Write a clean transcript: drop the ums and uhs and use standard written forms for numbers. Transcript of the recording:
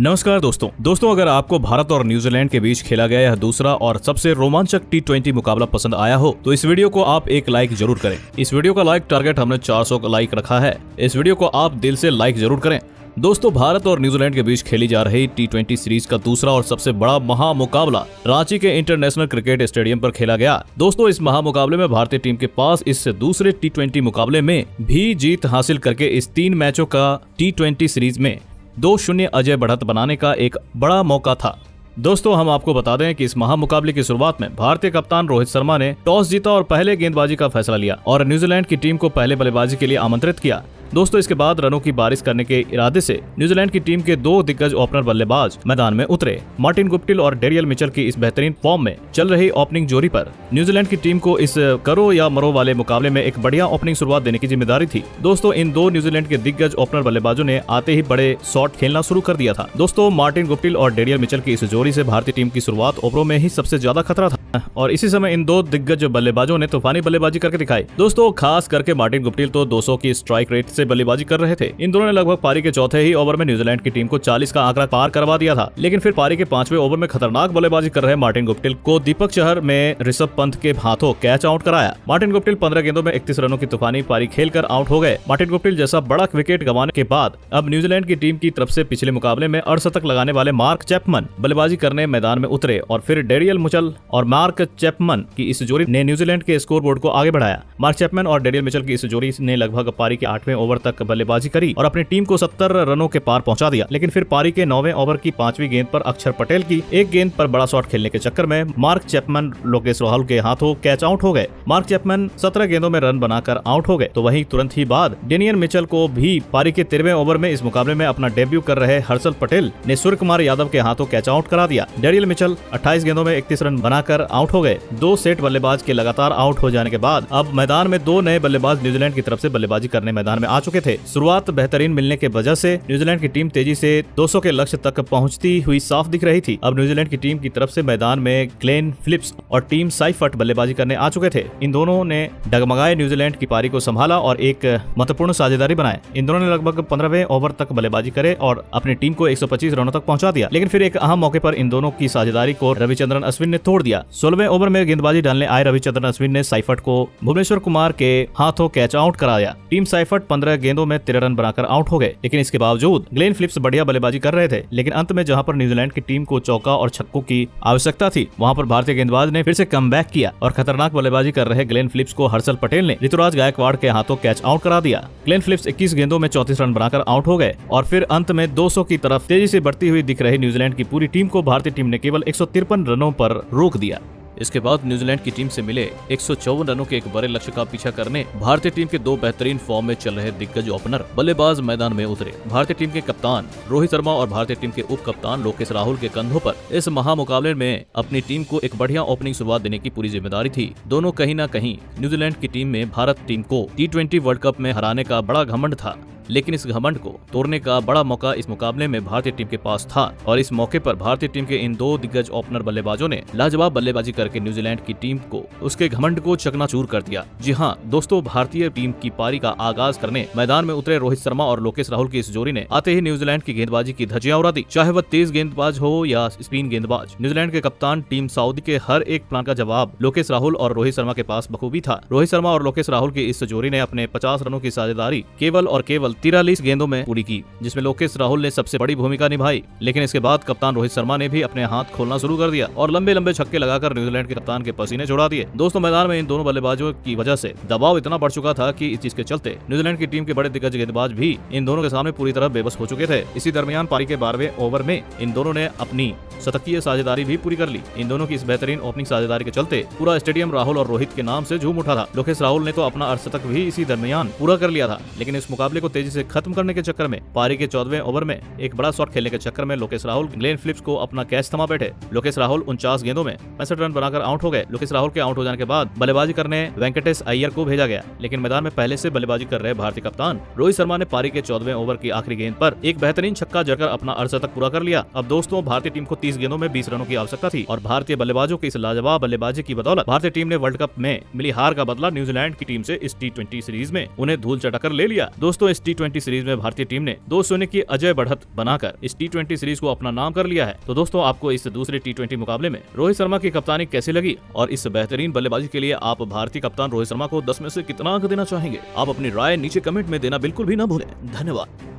नमस्कार दोस्तों अगर आपको भारत और न्यूजीलैंड के बीच खेला गया यह दूसरा और सबसे रोमांचक T20 मुकाबला पसंद आया हो तो इस वीडियो को आप एक लाइक जरूर करें। इस वीडियो का लाइक टारगेट हमने 400 लाइक रखा है। इस वीडियो को आप दिल से लाइक जरूर करें। दोस्तों, भारत और न्यूजीलैंड के बीच खेली जा रही T20 सीरीज का दूसरा और सबसे बड़ा महामुकाबला रांची के इंटरनेशनल क्रिकेट स्टेडियम पर खेला गया। दोस्तों, इस महामुकाबले में भारतीय टीम के पास इस दूसरे T20 मुकाबले में भी जीत हासिल करके इस 3 मैचों का T20 सीरीज में 2-0 अजय बढ़त बनाने का एक बड़ा मौका था। दोस्तों, हम आपको बता दें कि इस महामुकाबले की शुरुआत में भारतीय कप्तान रोहित शर्मा ने टॉस जीता और पहले गेंदबाजी का फैसला लिया और न्यूजीलैंड की टीम को पहले बल्लेबाजी के लिए आमंत्रित किया। दोस्तों, इसके बाद रनों की बारिश करने के इरादे से न्यूजीलैंड की टीम के 2 दिग्गज ओपनर बल्लेबाज मैदान में उतरे। मार्टिन गुप्टिल और डेरियल मिचेल की इस बेहतरीन फॉर्म में चल रही ओपनिंग जोड़ी पर न्यूजीलैंड की टीम को इस करो या मरो वाले मुकाबले में एक बढ़िया ओपनिंग शुरुआत देने की जिम्मेदारी थी। दोस्तों, इन 2 न्यूजीलैंड के दिग्गज ओपनर बल्लेबाजों ने आते ही बड़े शॉट खेलना शुरू कर दिया था। दोस्तों, मार्टिन गुप्टिल और डेरियल मिचेल की इस जोड़ी से भारतीय टीम की शुरुआत ओवरों में ही सबसे ज्यादा खतरा था और इसी समय इन 2 दिग्गज बल्लेबाजों ने तूफानी बल्लेबाजी करके दिखाई। दोस्तों, खास करके मार्टिन गुप्टिल तो 200 की स्ट्राइक रेट से बल्लेबाजी कर रहे थे। इन दोनों ने लगभग पारी के चौथे ही ओवर में न्यूजीलैंड की टीम को 40 का आंकड़ा पार करवा दिया था, लेकिन फिर पारी के 5वें ओवर में खतरनाक बल्लेबाजी कर रहे मार्टिन गुप्टिल को दीपक चहर में ऋषभ पंत के हाथों कैच आउट कराया। मार्टिन गुप्टिल 15 गेंदों में 31 रनों की तूफानी पारी खेलकर आउट हो गए। मार्टिन गुप्टिल जैसा बड़ा विकेट गंवाने के बाद अब न्यूजीलैंड की टीम की तरफ से पिछले मुकाबले में अर्धशतक लगाने वाले मार्क चैपमन बल्लेबाजी करने मैदान में उतरे और फिर डेरियल मिचेल और मार्क चैपमन की इस जोड़ी ने न्यूजीलैंड के स्कोरबोर्ड को आगे बढ़ाया। मार्क चैपमन और डेरियल मिचेल की इस जोड़ी ने लगभग पारी के 8वें ओवर तक बल्लेबाजी करी और अपनी टीम को 70 रनों के पार पहुंचा दिया, लेकिन फिर पारी के 9वें ओवर की 5वीं गेंद पर अक्षर पटेल की एक गेंद पर बड़ा शॉट खेलने के चक्कर में मार्क चैपमन लोकेश राहुल के हाथों कैच आउट हो गए। मार्क चैपमन 17 गेंदों में रन बनाकर आउट हो गए। तो वहीं तुरंत ही बाद डेनियल मिचेल को भी पारी के 13वें ओवर में इस मुकाबले में अपना डेब्यू कर रहे हर्षल पटेल ने सूर्य कुमार यादव के हाथों कैच आउट करा दिया। डेरियल मिचेल 28 गेंदों में 31 रन बनाकर आउट हो गए। 2 सेट बल्लेबाज के लगातार आउट हो जाने के बाद अब मैदान में 2 नए बल्लेबाज न्यूजीलैंड की तरफ से बल्लेबाजी करने मैदान में आ चुके थे। शुरुआत बेहतरीन मिलने के वजह से न्यूजीलैंड की टीम तेजी से 200 के लक्ष्य तक पहुंचती हुई साफ दिख रही थी। अब न्यूजीलैंड की टीम की तरफ से मैदान में ग्लेन फिलिप्स और टीम साइफर्ट बल्लेबाजी करने आ चुके थे। इन दोनों ने डगमगाए न्यूजीलैंड की पारी को संभाला और एक महत्वपूर्ण साझेदारी बनाए। इन दोनों ने लगभग 15वें ओवर तक बल्लेबाजी करे और अपनी टीम को 125 रनों तक पहुंचा दिया, लेकिन फिर एक अहम मौके पर इन दोनों की साझेदारी को रविचंद्रन अश्विन ने तोड़ दिया। 16वें ओवर में गेंदबाजी डालने आए रविचंद्रन अश्विन ने साइफर्ट को भुवनेश्वर कुमार के हाथों कैच आउट कराया। टीम साइफर्ट 15 गेंदों में 13 रन बनाकर आउट हो गए, लेकिन इसके बावजूद ग्लेन फिलिप्स बढ़िया बल्लेबाजी कर रहे थे। लेकिन अंत में जहां पर न्यूजीलैंड की टीम को चौका और छक्कों की आवश्यकता थी, वहां पर भारतीय गेंदबाज ने फिर से कमबैक किया और खतरनाक बल्लेबाजी कर रहे ग्लेन फिलिप्स को हर्षल पटेल ने ऋतुराज गायकवाड़ के हाथों कैच आउट करा दिया। ग्लेन फिलिप्स 21 गेंदों में 34 रन बनाकर आउट हो गए और फिर अंत में 200 की तरफ तेजी से बढ़ती हुई दिख रही न्यूजीलैंड की पूरी टीम को भारतीय टीम ने केवल 153 रनों पर रोक दिया। इसके बाद न्यूजीलैंड की टीम से मिले 154 रनों के एक बड़े लक्ष्य का पीछा करने भारतीय टीम के 2 बेहतरीन फॉर्म में चल रहे दिग्गज ओपनर बल्लेबाज मैदान में उतरे। भारतीय टीम के कप्तान रोहित शर्मा और भारतीय टीम के उप कप्तान लोकेश राहुल के कंधों पर इस महामुकाबले में अपनी टीम को एक बढ़िया ओपनिंग शुरुआत देने की पूरी जिम्मेदारी थी। दोनों कहीं न कहीं न्यूजीलैंड की टीम में भारत टीम को T20 वर्ल्ड कप में हराने का बड़ा घमंड था, लेकिन इस घमंड को तोड़ने का बड़ा मौका इस मुकाबले में भारतीय टीम के पास था और इस मौके पर भारतीय टीम के इन 2 दिग्गज ओपनर बल्लेबाजों ने लाजवाब बल्लेबाजी करके न्यूजीलैंड की टीम को उसके घमंड को चकनाचूर कर दिया। जी हां दोस्तों, भारतीय टीम की पारी का आगाज करने मैदान में उतरे रोहित शर्मा और लोकेश राहुल की इस जोड़ी ने आते ही न्यूजीलैंड की गेंदबाजी की धज्जियां उड़ा दी। चाहे वह तेज गेंदबाज हो या स्पिन गेंदबाज, न्यूजीलैंड के कप्तान टीम सऊदी के हर एक प्लान का जवाब लोकेश राहुल और रोहित शर्मा के पास बखूबी था। रोहित शर्मा और लोकेश राहुल की इस जोड़ी ने अपने 50 रनों की साझेदारी केवल और केवल 43 गेंदों में पूरी की, जिसमें लोकेश राहुल ने सबसे बड़ी भूमिका निभाई। लेकिन इसके बाद कप्तान रोहित शर्मा ने भी अपने हाथ खोलना शुरू कर दिया और लंबे लंबे छक्के लगाकर न्यूजीलैंड के कप्तान के पसीने छुड़ा दिए। दोस्तों, मैदान में इन दोनों बल्लेबाजों की वजह से दबाव इतना बढ़ चुका था कि इस चीज के चलते न्यूजीलैंड की टीम के बड़े दिग्गज गेंदबाज भी इन दोनों के सामने पूरी तरह बेबस हो चुके थे। इसी दरमियान पारी के 12वें ओवर में इन दोनों ने अपनी शतकीय साझेदारी भी पूरी कर ली। इन दोनों की इस बेहतरीन ओपनिंग साझेदारी के चलते पूरा स्टेडियम राहुल और रोहित के नाम से झूम उठा था। लोकेश राहुल ने तो अपना अर्धशतक भी इसी दरमियान पूरा कर लिया था, लेकिन इस मुकाबले को तेजी से खत्म करने के चक्कर में पारी के 14वें ओवर में एक बड़ा शॉट खेलने के चक्कर में लोकेश राहुल ग्लेन फिलिप्स को अपना कैच थमा बैठे। लोकेश राहुल 49 गेंदों में 65 रन बनाकर आउट हो गए। लोकेश राहुल के आउट हो जाने के बाद बल्लेबाजी करने वेंकटेश अय्यर को भेजा गया, लेकिन मैदान में पहले से बल्लेबाजी कर रहे भारतीय कप्तान रोहित शर्मा ने पारी के 14वें ओवर की आखिरी गेंद पर एक बेहतरीन छक्का जड़कर अपना अर्धशतक पूरा कर लिया। अब दोस्तों, भारतीय टीम को 30 गेंदों में 20 रनों की आवश्यकता थी और भारतीय बल्लेबाजों की इस लाजवाब बल्लेबाजी की बदौलत भारतीय टीम ने वर्ल्ड कप में मिली हार का बदला न्यूजीलैंड की टीम से इस T20 सीरीज में उन्हें धूल चटाकर ले लिया। दोस्तों, इस T20 सीरीज में भारतीय टीम ने 2-0 की अजय बढ़त बनाकर इस T20 सीरीज को अपना नाम कर लिया है। तो दोस्तों, आपको इस दूसरे T20 मुकाबले में रोहित शर्मा की कप्तानी कैसी लगी और इस बेहतरीन बल्लेबाजी के लिए आप भारतीय कप्तान रोहित शर्मा को 10 में से कितना अंक देना चाहेंगे? आप अपनी राय नीचे कमेंट में देना बिल्कुल भी न भूलें। धन्यवाद।